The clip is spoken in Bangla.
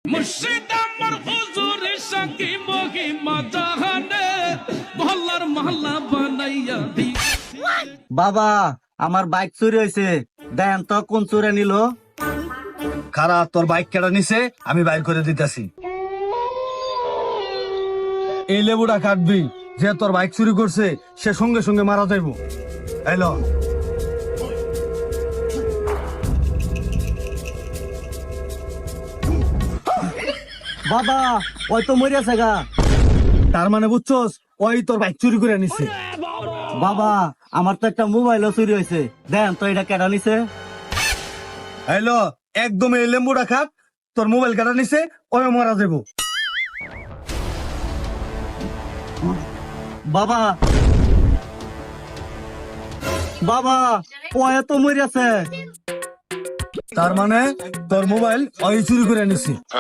মুর্শিদ আমার হুজুরের সাকি মহিমা জাহানে মহল্লার মহল্লা বানাইয়া দি। বাবা আমার বাইক চুরি হয়েছে, দেন তো কোন চুরে নিল। খারা তোর বাইক কেটে নিছে, আমি বাইর করে দিতেছি। এই লেবুটা কাটবি, যে তোর বাইক চুরি করছে সে সঙ্গে সঙ্গে মারা যাইব। এলো বাবা ওই তো মরিয়াছে গা। তার মানে বুঝছস, ওই তোর বাইক চুরি করে নিছে। বাবা আমার তো একটা মোবাইলও চুরি হয়েছে, দেন তো এটা কেডা নিছে। এলো একদম এই লেম্বুটা খাট, তোর মোবাইল কাটা নিছে, ওই মারা যাইব। বাবা বাবা ওই তো মরিয়াছে। তার মানে তোর মোবাইল ওই চুরি করে নিছে।